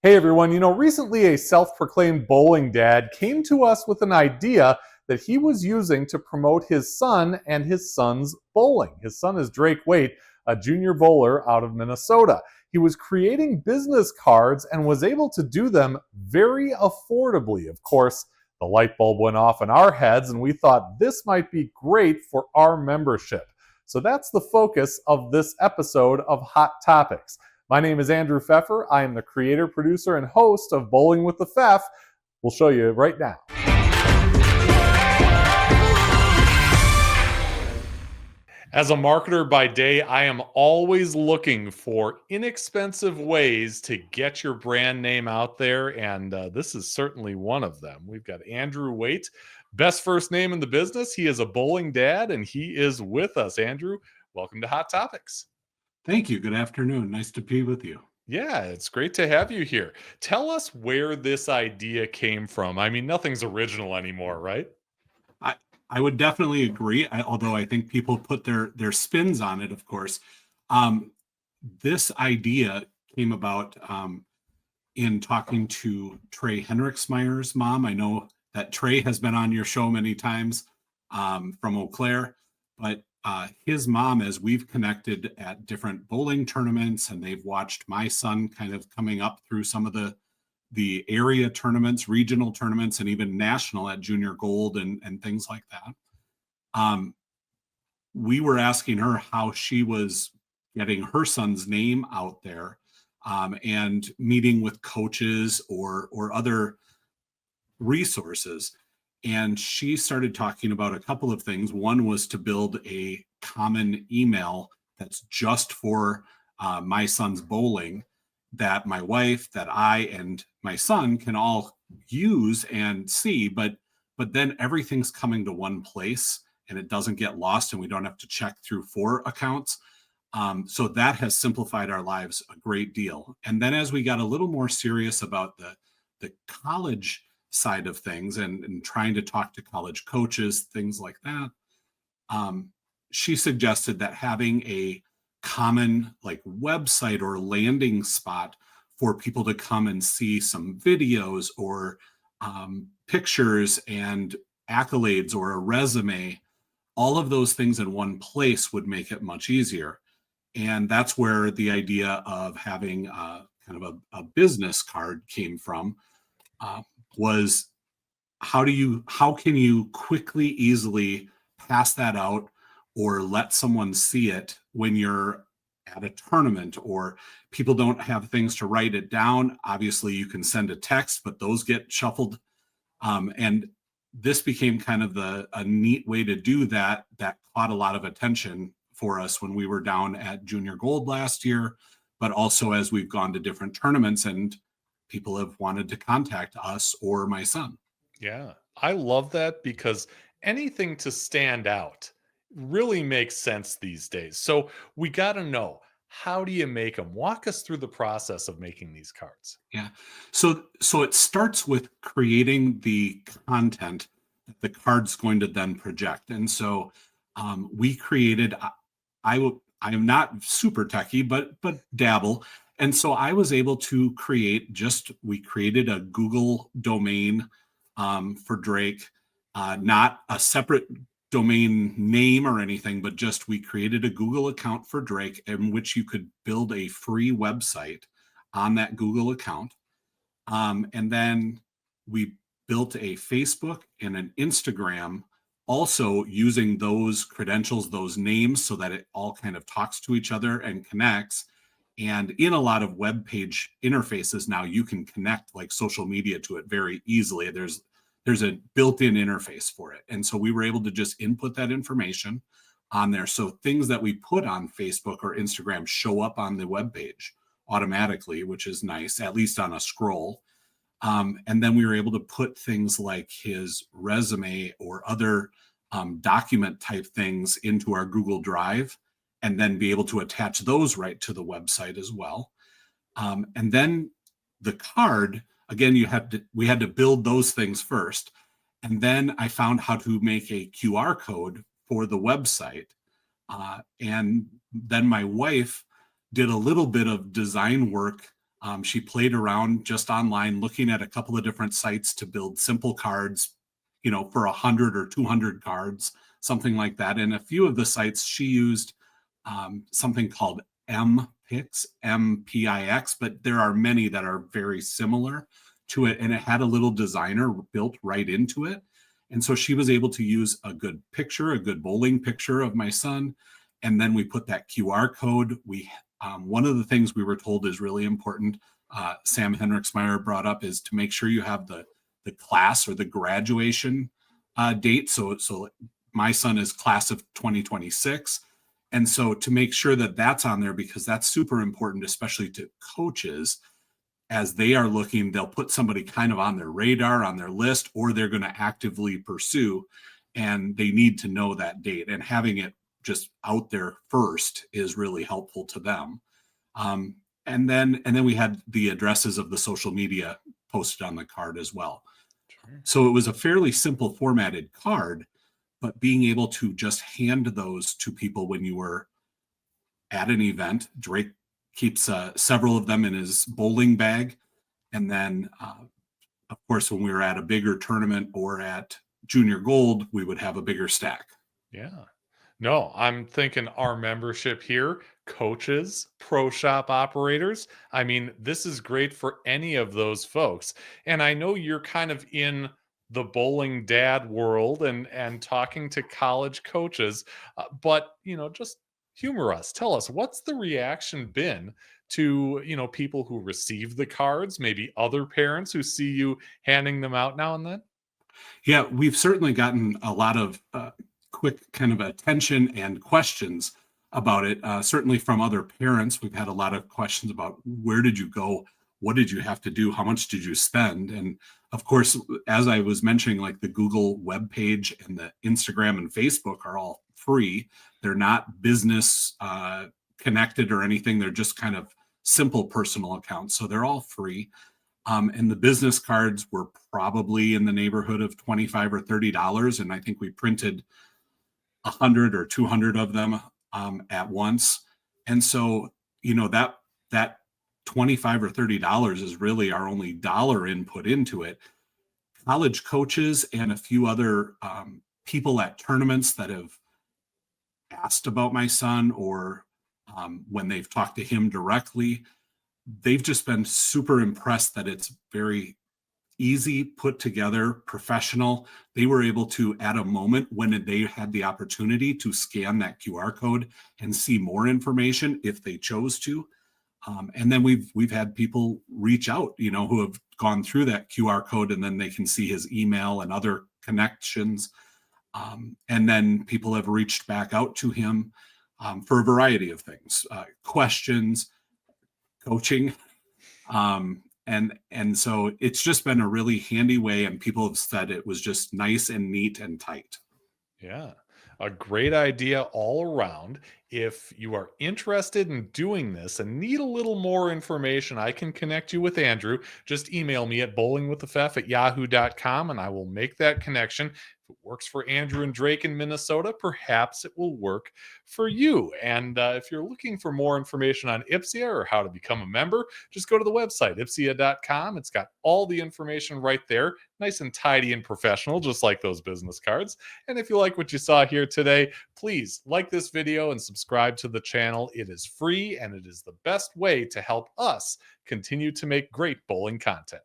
Hey everyone, recently a self proclaimed bowling dad came to us with an idea that he was using to promote his son and his son's bowling. His son is Drake Waite, a junior bowler out of Minnesota. He was creating business cards and was able to do them very affordably. Of course, the light bulb went off in our heads, and we thought this might be great for our membership. So that's the focus of this episode of Hot Topics. My name is Andrew Pfeffer. I am the creator, producer, and host of Bowling with the Pfeff. We'll show you right now. As a marketer by day, I am always looking for inexpensive ways to get your brand name out there, and this is certainly one of them. We've got Andrew Waite, best first name in the business. He is a bowling dad, and he is with us. Andrew, welcome to Hot Topics. Thank you. Good afternoon. Nice to be with you. Yeah, it's great to have you here. Tell us where this idea came from. I mean, nothing's original anymore, right? I I would definitely agree. Although I think people put their spins on it. Of course, um, this idea came about in talking to Trey Henriksmeyer's mom. I know that Trey has been on your show many times from Eau Claire, but his mom, as we've connected at different bowling tournaments, and they've watched my son kind of coming up through some of the area tournaments, regional tournaments, and even national at Junior Gold and things like that. Um, we were asking her how she was getting her son's name out there, and meeting with coaches or other resources. And she started talking about a couple of things. One was to build a common email that's just for my son's bowling, that my wife, that I, and my son can all use and see, but then everything's coming to one place and it doesn't get lost and we don't have to check through four accounts. So that has simplified our lives a great deal. And then as we got a little more serious about the college side of things and trying to talk to college coaches, things like that, she suggested that having a common like website or landing spot for people to come and see some videos or pictures and accolades or a resume, all of those things in one place would make it much easier. And that's where the idea of having kind of a business card came from. Was how can you quickly, easily pass that out or let someone see it when you're at a tournament, or people don't have things to write it down? Obviously you can send a text, but those get shuffled. And this became kind of a neat way to do that caught a lot of attention for us when we were down at Junior Gold last year, but also as we've gone to different tournaments and people have wanted to contact us or my son. Yeah, I love that because anything to stand out really makes sense these days. So we got to know, how do you make them? Walk us through the process of making these cards. Yeah. So it starts with creating the content that the card's going to then project. And so we created. I am not super techie, but dabble. And so I was able to create. We created a Google domain for Drake, not a separate domain name or anything, but just we created a Google account for Drake in which you could build a free website on that Google account. And then we built a Facebook and an Instagram, also using those credentials, those names, so that it all kind of talks to each other and connects. And in a lot of web page interfaces now, you can connect like social media to it very easily. There's a built-in interface for it. And so we were able to just input that information on there. So things that we put on Facebook or Instagram show up on the web page automatically, which is nice, at least on a scroll. And then we were able to put things like his resume or other document type things into our Google Drive, and then be able to attach those right to the website as well. And then the card, again, we had to build those things first. And then I found how to make a QR code for the website. And then my wife did a little bit of design work She played around just online, looking at a couple of different sites to build simple cards, for 100 or 200 cards, something like that. And a few of the sites she used something called MPix, MPIX, but there are many that are very similar to it. And it had a little designer built right into it. And so she was able to use a good picture, a good bowling picture of my son. And then we put that QR code. One of the things we were told is really important, Sam Henriksmeyer brought up, is to make sure you have the class or the graduation date. So my son is class of 2026. And so to make sure that that's on there, because that's super important, especially to coaches, as they are looking, they'll put somebody kind of on their radar, on their list, or they're going to actively pursue, and they need to know that date. And having it just out there first is really helpful to them. And then we had the addresses of the social media posted on the card as well. Sure. So it was a fairly simple formatted card, but being able to just hand those to people when you were at an event. Drake keeps several of them in his bowling bag. And then, of course, when we were at a bigger tournament or at Junior Gold, we would have a bigger stack. Yeah. No, I'm thinking our membership here, coaches, pro shop operators. I mean, this is great for any of those folks. And I know you're kind of in the bowling dad world and talking to college coaches, but just humor us. Tell us, what's the reaction been to people who receive the cards, maybe other parents who see you handing them out now and then? Yeah, we've certainly gotten a lot of quick kind of attention and questions about it. Certainly from other parents, we've had a lot of questions about where did you go? What did you have to do? How much did you spend? And of course, as I was mentioning, like the Google webpage and the Instagram and Facebook are all free. They're not business connected or anything. They're just kind of simple personal accounts. So they're all free. And the business cards were probably in the neighborhood of $25 or $30. And I think we printed 100 or 200 of them at once. And so, that $25 or $30 is really our only dollar input into it. College coaches and a few other people at tournaments that have asked about my son, or when they've talked to him directly, they've just been super impressed that it's very easy, put together, professional. They were able to, at a moment when they had the opportunity, to scan that QR code and see more information if they chose to. And then we've had people reach out, who have gone through that QR code, and then they can see his email and other connections. And then people have reached back out to him for a variety of things, questions, coaching. And so it's just been a really handy way, and people have said it was just nice and neat and tight. Yeah, a great idea all around. If you are interested in doing this and need a little more information, I can connect you with Andrew. Just email me at bowlingwiththefef@yahoo.com and I will make that connection. If it works for Andrew and Drake in Minnesota, perhaps it will work for you. And if you're looking for more information on Ipsia or how to become a member, just go to the website, ipsia.com. It's got all the information right there, nice and tidy and professional, just like those business cards. And if you like what you saw here today, please like this video and subscribe to the channel. It is free and it is the best way to help us continue to make great bowling content.